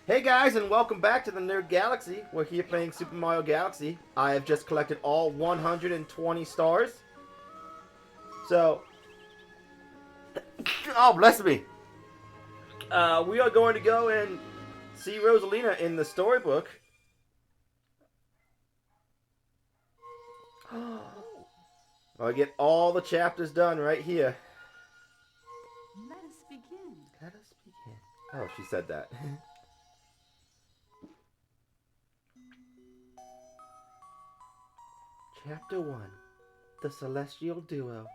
Hey guys, and welcome back to the Nerd Galaxy. We're here playing Super Mario Galaxy. I have just collected all 120 stars. So, oh bless me. We are going to go and see Rosalina in the storybook. I'll get all the chapters done right here. Let us begin. Let us begin. Oh, she said that. Chapter 1: The Celestial Duo.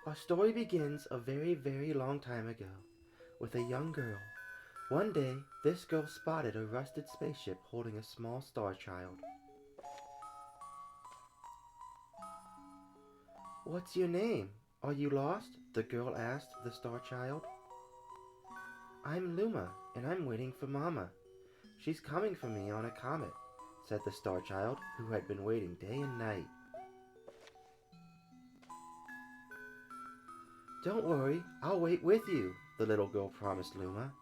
Our story begins a very, very long time ago with a young girl. One day, this girl spotted a rusted spaceship holding a small star child. "What's your name? Are you lost?" the girl asked the star child. "I'm Luma, and I'm waiting for Mama. She's coming for me on a comet," said the star child, who had been waiting day and night. "Don't worry, I'll wait with you," the little girl promised Luma.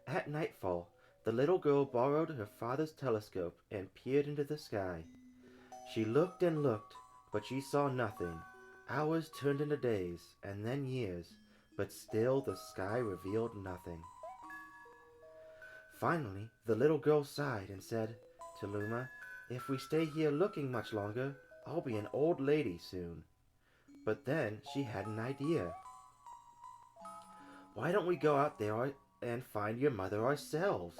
At nightfall, the little girl borrowed her father's telescope and peered into the sky. She looked and looked, but she saw nothing. Hours turned into days, and then years, but still the sky revealed nothing. Finally, the little girl sighed and said to Luma, "If we stay here looking much longer, I'll be an old lady soon." But then she had an idea. "Why don't we go out there and find your mother ourselves?"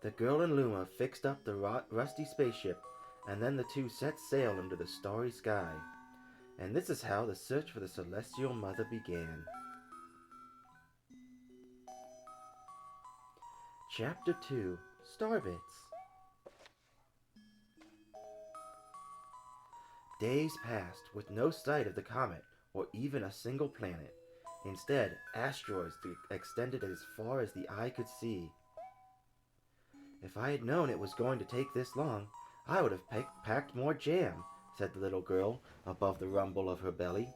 The girl and Luma fixed up the rusty spaceship, and then the two set sail into the starry sky. And this is how the search for the celestial mother began. Chapter 2: Starbits. Days passed with no sight of the comet or even a single planet. Instead, asteroids extended as far as the eye could see. "If I had known it was going to take this long, I would have packed more jam," said the little girl above the rumble of her belly.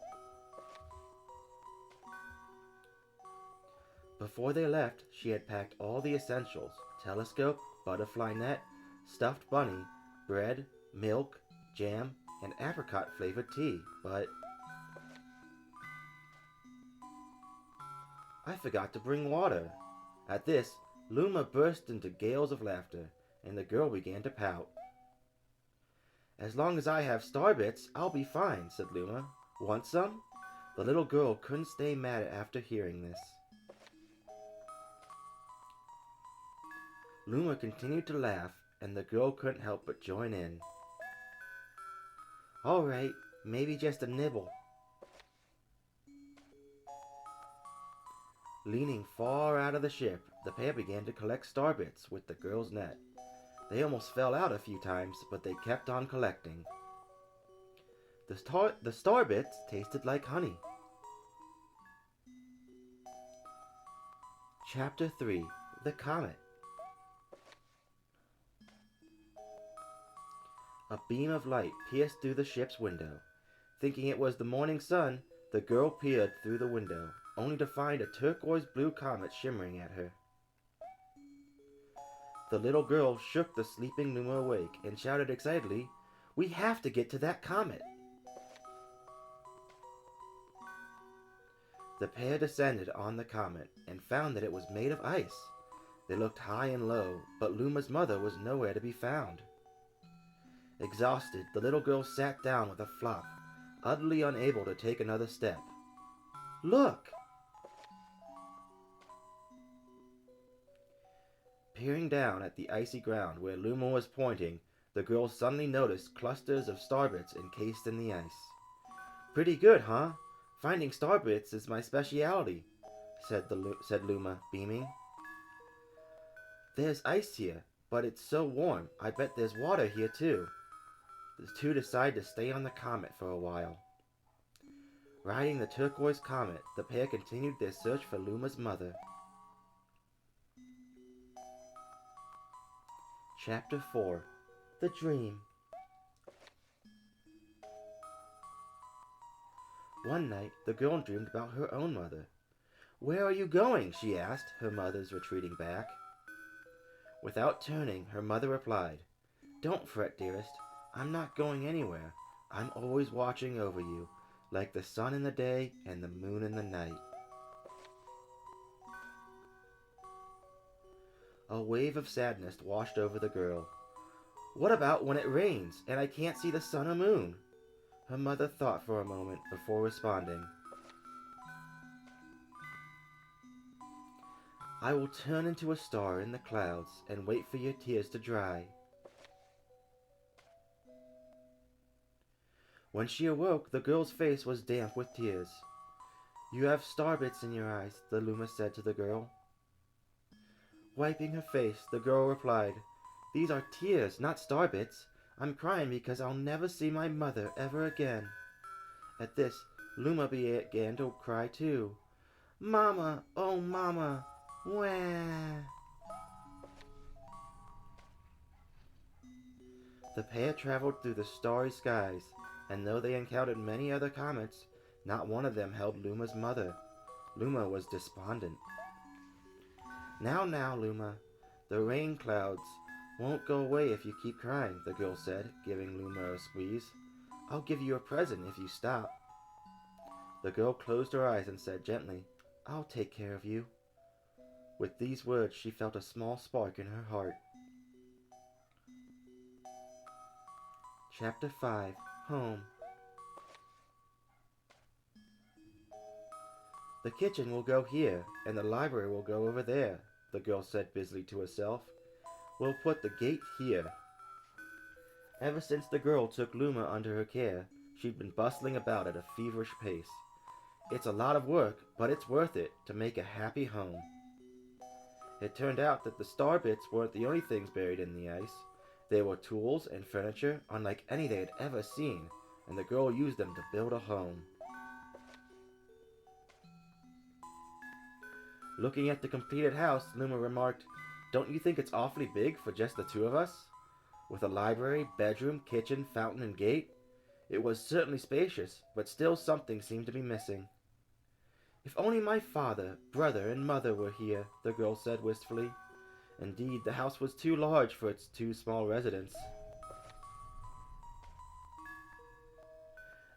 Before they left, she had packed all the essentials: telescope, butterfly net, stuffed bunny, bread, milk, jam, and apricot flavored tea. But "I forgot to bring water." At this, Luma burst into gales of laughter, and the girl began to pout. "As long as I have starbits, I'll be fine," said Luma. "Want some?" The little girl couldn't stay mad after hearing this. Luma continued to laugh, and the girl couldn't help but join in. "All right, maybe just a nibble." Leaning far out of the ship, the pair began to collect starbits with the girl's net. They almost fell out a few times, but they kept on collecting. The starbits tasted like honey. Chapter 3: The Comet. A beam of light pierced through the ship's window. Thinking it was the morning sun, the girl peered through the window, only to find a turquoise blue comet shimmering at her. The little girl shook the sleeping Luma awake and shouted excitedly, "We have to get to that comet!" The pair descended on the comet and found that it was made of ice. They looked high and low, but Luma's mother was nowhere to be found. Exhausted, the little girl sat down with a flop, utterly unable to take another step. "Look!" Peering down at the icy ground where Luma was pointing, the girl suddenly noticed clusters of starbits encased in the ice. "Pretty good, huh? Finding starbits is my specialty," said Luma, beaming. "There's ice here, but it's so warm, I bet there's water here too." The two decided to stay on the comet for a while. Riding the turquoise comet, the pair continued their search for Luma's mother. Chapter 4: The Dream. One night, the girl dreamed about her own mother. "Where are you going?" she asked her mother's retreating back. Without turning, her mother replied, "Don't fret, dearest. I'm not going anywhere. I'm always watching over you, like the sun in the day and the moon in the night." A wave of sadness washed over the girl. "What about when it rains and I can't see the sun or moon?" Her mother thought for a moment before responding. "I will turn into a star in the clouds and wait for your tears to dry." When she awoke, the girl's face was damp with tears. "You have starbits in your eyes," the Luma said to the girl. Wiping her face, the girl replied, "These are tears, not starbits. I'm crying because I'll never see my mother ever again." At this, Luma began to cry too. "Mama, oh mama, wah." The pair traveled through the starry skies, and though they encountered many other comets, not one of them held Luma's mother. Luma was despondent. Now, Luma, the rain clouds won't go away if you keep crying," the girl said, giving Luma a squeeze. "I'll give you a present if you stop." The girl closed her eyes and said gently, "I'll take care of you." With these words, she felt a small spark in her heart. Chapter 5. Home. "The kitchen will go here, and the library will go over there," the girl said busily to herself. "We'll put the gate here." Ever since the girl took Luma under her care, she'd been bustling about at a feverish pace. It's a lot of work, but it's worth it to make a happy home. It turned out that the star bits weren't the only things buried in the ice. There were tools and furniture unlike any they had ever seen, and the girl used them to build a home. Looking at the completed house, Luma remarked, "Don't you think it's awfully big for just the two of us?" With a library, bedroom, kitchen, fountain, and gate, it was certainly spacious, but still something seemed to be missing. "If only my father, brother, and mother were here," the girl said wistfully. Indeed, the house was too large for its two small residents.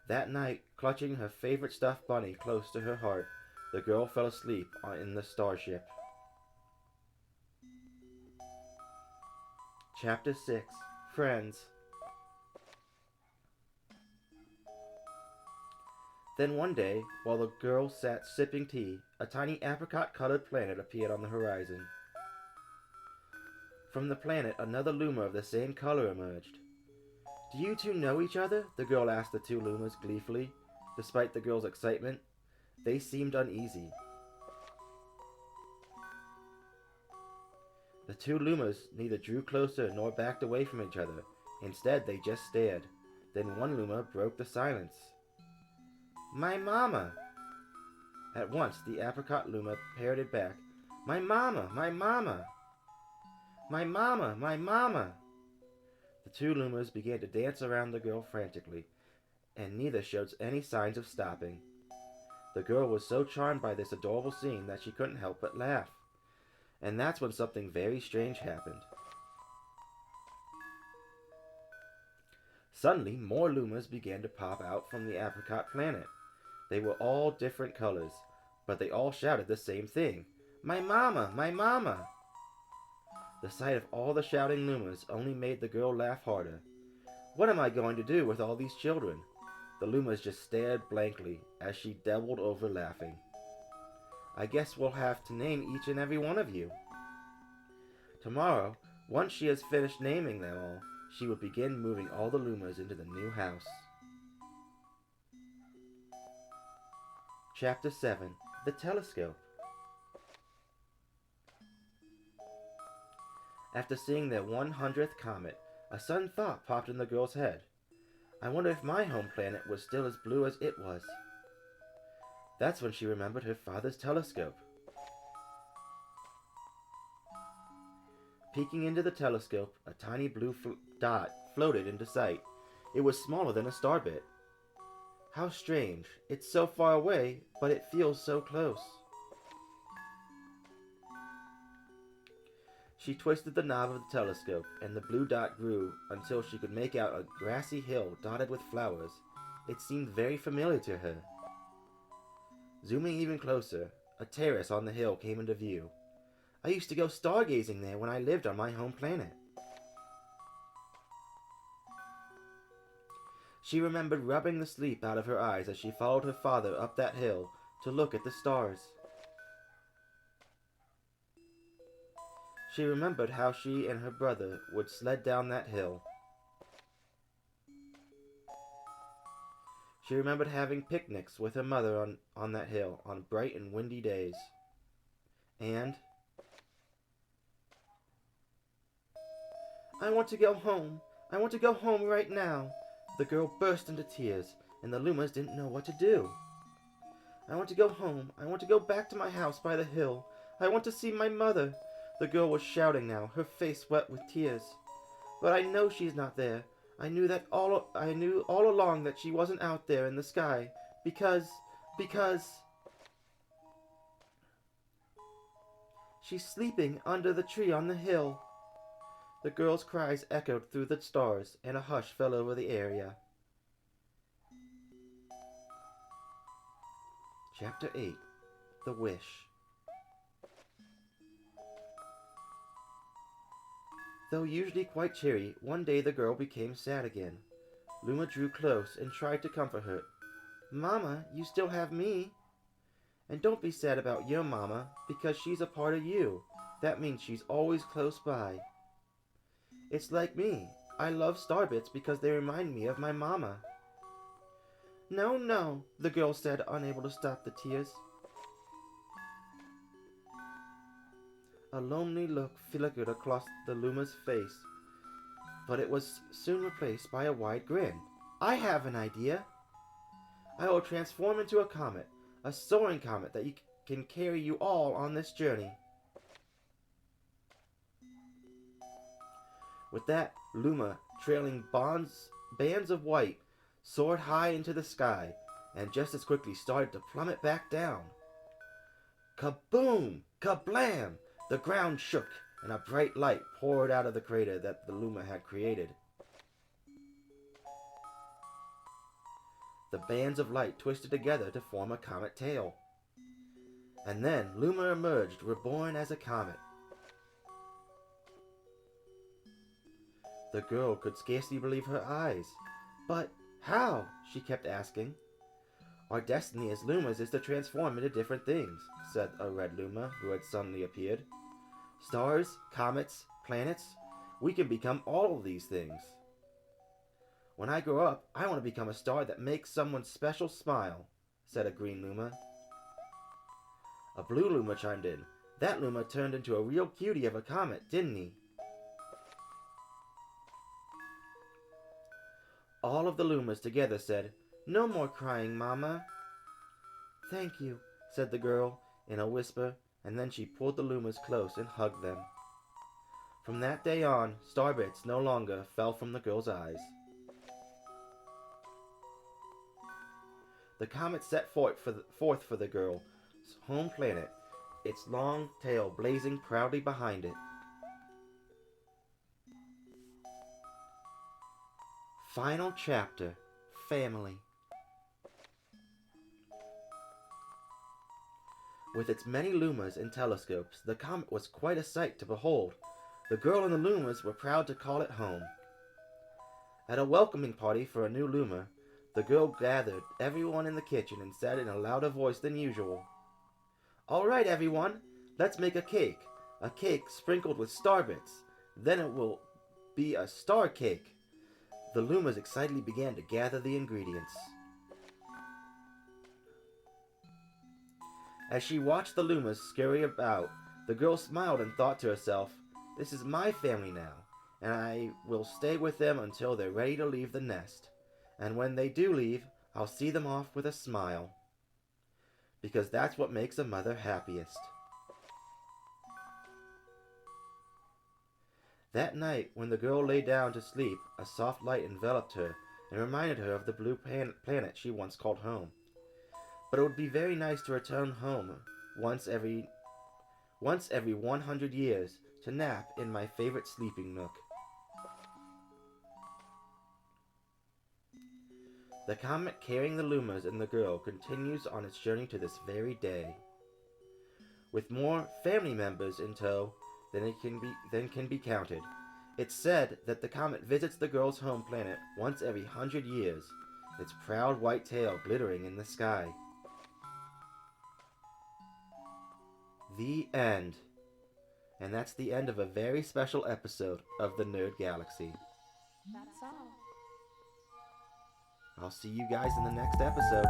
That night, clutching her favorite stuffed bunny close to her heart, the girl fell asleep in the starship. Chapter 6. Friends. Then one day, while the girl sat sipping tea, a tiny apricot-colored planet appeared on the horizon. From the planet, another Luma of the same color emerged. "Do you two know each other?" the girl asked the two Lumas gleefully. Despite the girl's excitement, they seemed uneasy. The two Lumas neither drew closer nor backed away from each other. Instead, they just stared. Then one Luma broke the silence. "My mama!" At once, the apricot Luma parroted back, "My mama! My mama! My mama! My mama!" The two Lumas began to dance around the girl frantically, and neither showed any signs of stopping. The girl was so charmed by this adorable scene that she couldn't help but laugh. And that's when something very strange happened. Suddenly, more Lumas began to pop out from the apricot planet. They were all different colors, but they all shouted the same thing, "My mama! My mama!" The sight of all the shouting Lumas only made the girl laugh harder. "What am I going to do with all these children?" The Lumas just stared blankly as she doubled over laughing. "I guess we'll have to name each and every one of you." Tomorrow, once she has finished naming them all, she would begin moving all the Lumas into the new house. Chapter 7. The Telescope. After seeing their 100th comet, a sudden thought popped in the girl's head. "I wonder if my home planet was still as blue as it was." That's when she remembered her father's telescope. Peeking into the telescope, a tiny blue dot floated into sight. It was smaller than a starbit. How strange. It's so far away, but it feels so close. She twisted the knob of the telescope, and the blue dot grew until she could make out a grassy hill dotted with flowers. It seemed very familiar to her. Zooming even closer, a terrace on the hill came into view. I used to go stargazing there when I lived on my home planet. She remembered rubbing the sleep out of her eyes as she followed her father up that hill to look at the stars. She remembered how she and her brother would sled down that hill. She remembered having picnics with her mother on that hill on bright and windy days. And I want to go home. I want to go home right now. The girl burst into tears, and the Lumas didn't know what to do. I want to go home. I want to go back to my house by the hill. I want to see my mother. The girl was shouting now, her face wet with tears. But I know she's not there. I knew all along that she wasn't out there in the sky. Because she's sleeping under the tree on the hill. The girl's cries echoed through the stars, and a hush fell over the area. Chapter 8. The Wish. Though usually quite cheery, one day the girl became sad again. Luma drew close and tried to comfort her. Mama, you still have me. And don't be sad about your mama, because she's a part of you. That means she's always close by. It's like me. I love starbits because they remind me of my mama. No, no, the girl said, unable to stop the tears. A lonely look flickered across the Luma's face, but it was soon replaced by a wide grin. I have an idea. I will transform into a comet, a soaring comet that can carry you all on this journey. With that, Luma, trailing bands of white, soared high into the sky, and just as quickly started to plummet back down. Kaboom! Kablam! The ground shook, and a bright light poured out of the crater that the Luma had created. The bands of light twisted together to form a comet tail. And then Luma emerged, reborn as a comet. The girl could scarcely believe her eyes. But how? She kept asking. Our destiny as Lumas is to transform into different things, said a red Luma who had suddenly appeared. Stars, comets, planets, we can become all of these things. When I grow up, I want to become a star that makes someone special smile, said a green Luma. A blue Luma chimed in. That Luma turned into a real cutie of a comet, didn't he? All of the Lumas together said, No more crying, Mama. Thank you, said the girl in a whisper, and then she pulled the Lumas close and hugged them. From that day on, starbits no longer fell from the girl's eyes. The comet set forth for the girl's home planet, its long tail blazing proudly behind it. Final chapter, Family. With its many Lumas and telescopes, the comet was quite a sight to behold. The girl and the Lumas were proud to call it home. At a welcoming party for a new Luma, the girl gathered everyone in the kitchen and said in a louder voice than usual, All right, everyone, let's make a cake sprinkled with starbits. Then it will be a star cake. The Lumas excitedly began to gather the ingredients. As she watched the Lumas scurry about, the girl smiled and thought to herself, This is my family now, and I will stay with them until they're ready to leave the nest. And when they do leave, I'll see them off with a smile. Because that's what makes a mother happiest. That night, when the girl lay down to sleep, a soft light enveloped her, and reminded her of the blue planet she once called home. But it would be very nice to return home once every 100 years to nap in my favorite sleeping nook. The comet carrying the Lumas and the girl continues on its journey to this very day, with more family members in tow than can be counted. It's said that the comet visits the girl's home planet once every 100 years, its proud white tail glittering in the sky. The end. And that's the end of a very special episode of the Nerd Galaxy. That's all. I'll see you guys in the next episode.